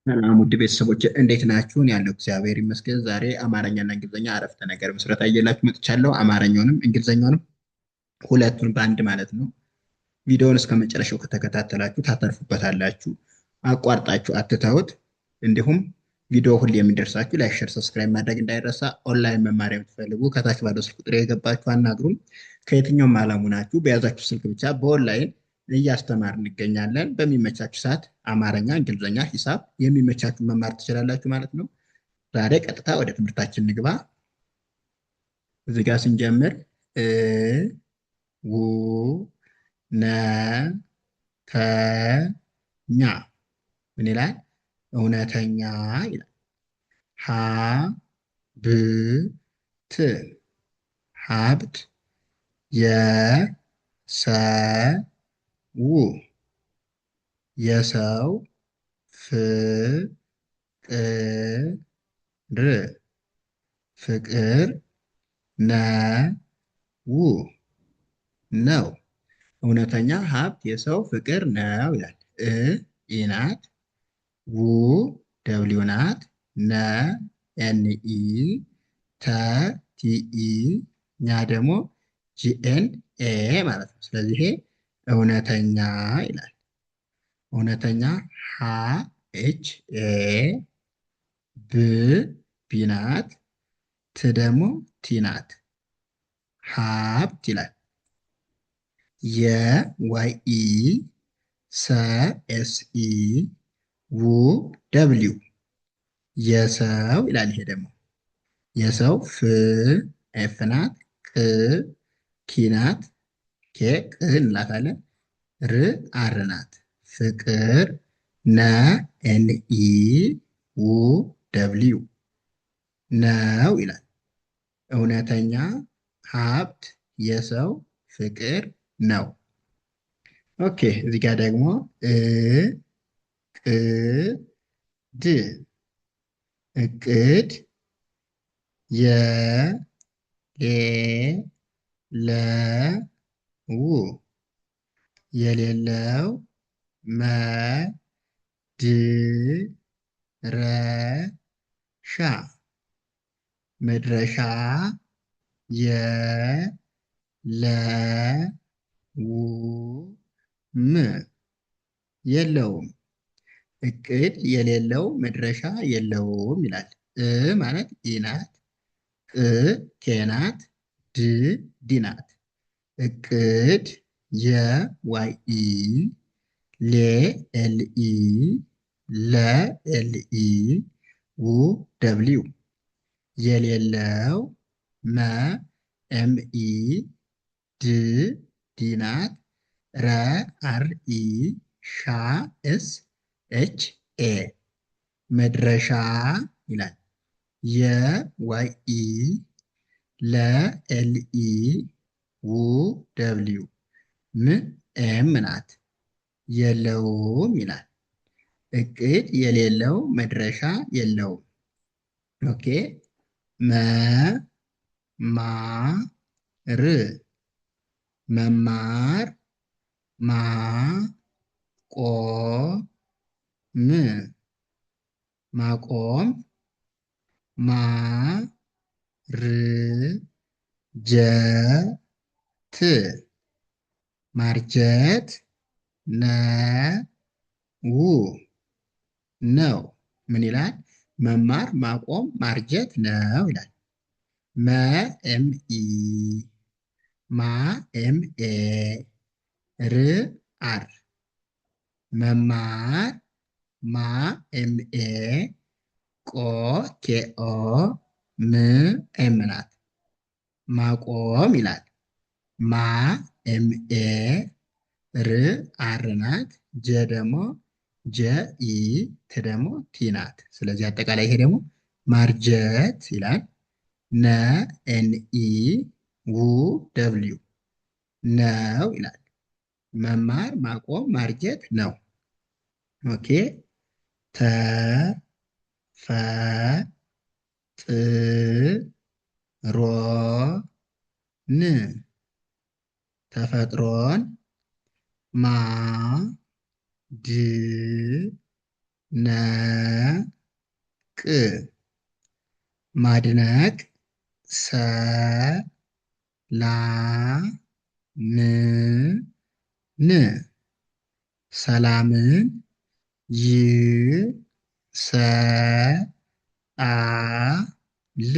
ሰላም ውድ ቤተሰቦች እንዴት ናችሁ? እኔ ያለው እግዚአብሔር ይመስገን። ዛሬ አማርኛና እንግሊዝኛ አረፍተ ነገር ምስረታ እየላችሁ መጥቻለሁ። አማርኛውንም እንግሊዝኛውንም ሁለቱን በአንድ ማለት ነው። ቪዲዮውን እስከ መጨረሻው ከተከታተላችሁ ታተርፉበታላችሁ። አቋርጣችሁ አትተውት። እንዲሁም ቪዲዮ ሁሌ የሚደርሳችሁ ላይክ፣ ሼር፣ ሰብስክራይብ ማድረግ እንዳይረሳ። ኦንላይን መማሪያ የምትፈልጉ ከታች ባለው ስልክ ቁጥር የገባችሁ አናግሩም። ከየትኛውም ዓለሙ ናችሁ በያዛችሁ ስልክ ብቻ በኦንላይን እያስተማር እንገኛለን። በሚመቻችሁ ሰዓት አማርኛ፣ እንግሊዝኛ፣ ሂሳብ የሚመቻችሁ መማር ትችላላችሁ ማለት ነው። ዛሬ ቀጥታ ወደ ትምህርታችን ንግባ። እዚህ ጋር ስንጀምር ው ነ ተ ኛ ምን ይላል? እውነተኛ ይላል። ሀ ብ ት ሀብት የሰው የሰው ፍቅር ፍቅር ነው። እውነተኛ ሀብት የሰው ፍቅር ነው ይላል። ኢ ናት። ው ደብሊው ናት። ነ ኤንኢ ተ ቲኢ ኛ ደግሞ ጂኤን ኤ ማለት ነው። ስለዚህ ይሄ እውነተኛ ይላል። እውነተኛ ሀ ኤች ኤ ብ ቢ ናት። ት ደግሞ ቲ ናት። ሀብት ይላል። የዋይ ኢ ሰ ኤስ ኢ ው ደብሊው የሰው ይላል። ይሄ ደግሞ የሰው ፍ ኤፍ ናት። ቅ ኪ ናት። ኬ ቅ እንላታለን። ር አር ናት። ፍቅር ነ ኤን ኢ ው ደብሊው ነው ይላል። እውነተኛ ሀብት የሰው ፍቅር ነው። ኦኬ እዚህ ጋር ደግሞ ቅ ድ እቅድ የሌለው የሌለው መድረሻ መድረሻ የለውም። እቅድ የሌለው መድረሻ የለውም ይላል። ማለት ኢ ናት። ቅ ኬ ናት። ድ ዲ ናት። እቅድ የዋይ ኢ ሌ ኤል ኢ ለ ኤል ኢ ው ደብሊው የሌለው መ ኤም ኢ ድ ዲ ናት። ረ አር ኢ ሻ ኤስ ኤች ኤ መድረሻ ይላል። የዋይ ኢ ለ ኤል ኢ ው ደብሊው ም ኤም ናት። የለውም ይላል። እቅድ የሌለው መድረሻ የለውም። ኦኬ መ ማ ር መማር ማ ቆ ም ማቆም ማ ር ጀ ት ማርጀት ነ ው ነው። ምን ይላል? መማር ማቆም ማርጀት ነው ይላል። መ ኤም ኢ ማ ኤም ኤ ር አር መማር ማ ኤም ኤ ቆ ኬ ኦ ም ኤም ናት። ማቆም ይላል። ማ ኤም ኤ ር አር ናት። ጀ ደግሞ ጀ ኢ ት ደግሞ ቲ ናት። ስለዚህ አጠቃላይ ይሄ ደግሞ ማርጀት ይላል። ነ ኤን ኢ ው ደብሊው ነው ይላል። መማር ማቆም ማርጀት ነው። ኦኬ ተ ፈ ጥ ሮ ን ተፈጥሮን ማ ድ ቅ ማድነቅ ሰ ላ ም ን ሰላምን ይ ሰ ጣ ል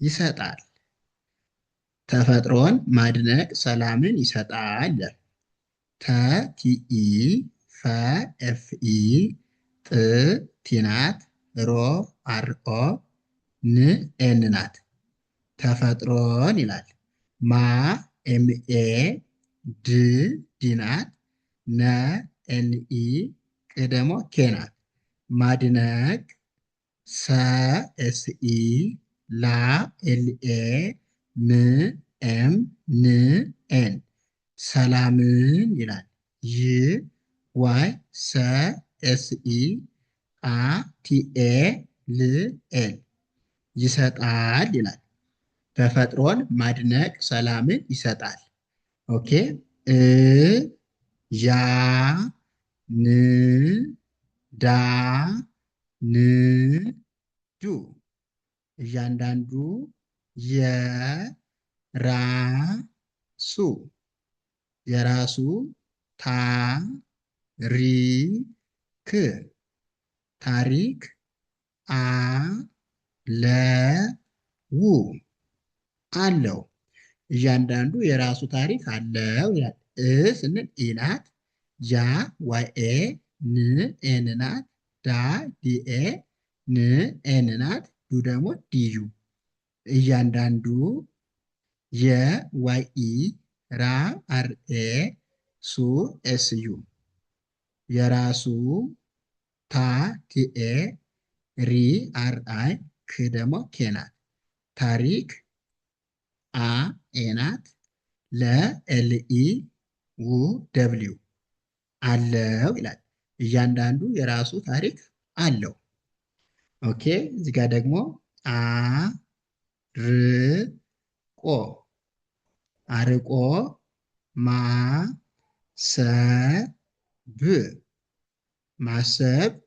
ይሰጣል። ተፈጥሮን ማድነቅ ሰላምን ይሰጣል። ተ ቲኢ ፈ ኤፍኢ ጥ ቲናት ሮ አርኦ ን ኤን ናት። ተፈጥሮን ይላል። ማ ኤምኤ ድ ዲናት ነ ኤንኢ ቅ ደግሞ ኬ ናት። ማድነቅ ሰ ኤስኢ ላ ኤልኤ ም ኤም ን ኤን ሰላምን ይላል። ይ ዋይ ሰ ኤስኢ አ ቲኤ ል ኤል ይሰጣል ይላል። ተፈጥሮን ማድነቅ ሰላምን ይሰጣል። ኦኬ እ ያ ን ዳ ን ዱ እያንዳንዱ የራሱ ታሪክ ታሪክ አለው። እያንዳንዱ የራሱ ታሪክ አለው ይላል። እ ስንል ኢ ናት። ያ ዋይኤ ን ኤን ናት። ዳ ዲኤ ን ኤን ናት። ዱ ደግሞ ዲዩ እያንዳንዱ የዋይኢ ራ አርኤ ሱ ኤስዩ የራሱ ታ ቲኤ ሪ አርአይ ክ ደግሞ ኬ ናት። ታሪክ አ ኤ ናት። ለኤልኢ ው ደብሊው አለው ይላል። እያንዳንዱ የራሱ ታሪክ አለው። ኦኬ እዚህ ጋር ደግሞ አርቆ አርቆ ማሰብ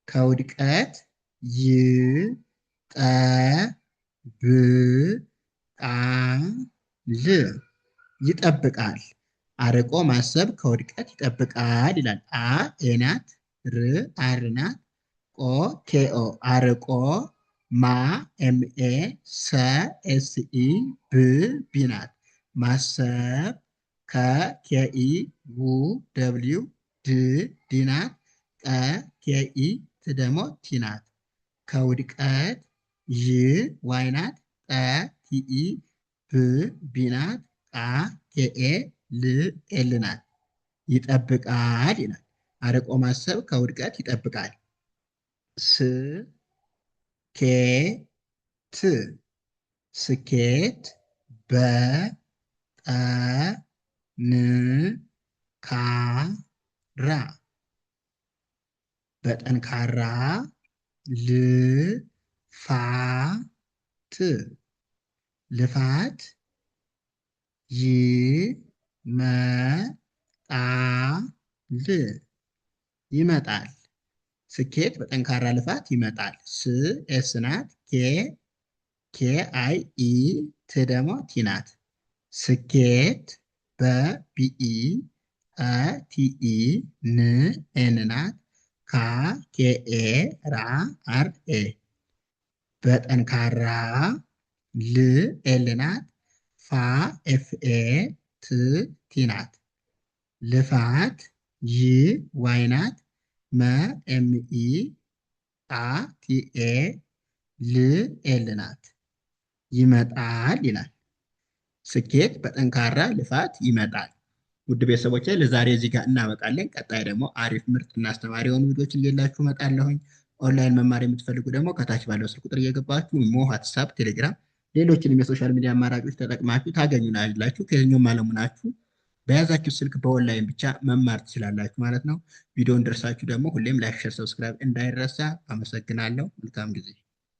ከውድቀት ይጠብቃል። አርቆ ማሰብ ከውድቀት ይጠብቃል ይላል። አ ኤናት ር አርናት ቆ ኬኦ አርቆ ማ ኤምኤ ሰ ኤስኢ ብ ቢናት ማሰብ ከኬኢ ው ደብሊው ድ ዲናት ቀ ኬኢ ት ደግሞ ቲናት ከውድቀት ይ ዋይናት ቀ ቲኢ ብ ቢናት ቃ ኬኤ ል ኤል ናት። ይጠብቃል ይላል። አርቆ ማሰብ ከውድቀት ይጠብቃል። ስኬት በጠንካራ ልፋት ይመጣል። ስኬት በጠንካራ ልፋት ይመጣል። ስ ኤስ ናት። ኬ አይ ኢ ት ደግሞ ቲ ናት። ስኬት በቢኢ ቲኢ ን ኤን ናት። ካ ኬኤ ራ አር ኤ በጠንካራ ል ኤል ናት። ፋ ኤፍኤ ት ቲ ናት። ልፋት ይ ዋይ ናት። መ ኤምኢ አ ቲኤ ል ኤል ናት። ይመጣል ይላል። ስኬት በጠንካራ ልፋት ይመጣል። ውድ ቤተሰቦች ለዛሬ እዚህ ጋር እናበቃለን። ቀጣይ ደግሞ አሪፍ ምርጥ እና አስተማሪ የሆኑ ቪዲዮችን እየላችሁ እመጣለሁኝ። ኦንላይን መማር የምትፈልጉ ደግሞ ከታች ባለው ስልክ ቁጥር እየገባችሁ ኢሞ፣ ዋትሳፕ፣ ቴሌግራም ሌሎችንም የሶሻል ሚዲያ አማራጮች ተጠቅማችሁ ታገኙናላችሁ። ከየትኛውም ዓለም ሆናችሁ በያዛችሁ ስልክ በኦንላይን ብቻ መማር ትችላላችሁ ማለት ነው። ቪዲዮን ደርሳችሁ ደግሞ ሁሌም ላይክ፣ ሼር፣ ሰብስክራይብ እንዳይረሳ። አመሰግናለሁ። መልካም ጊዜ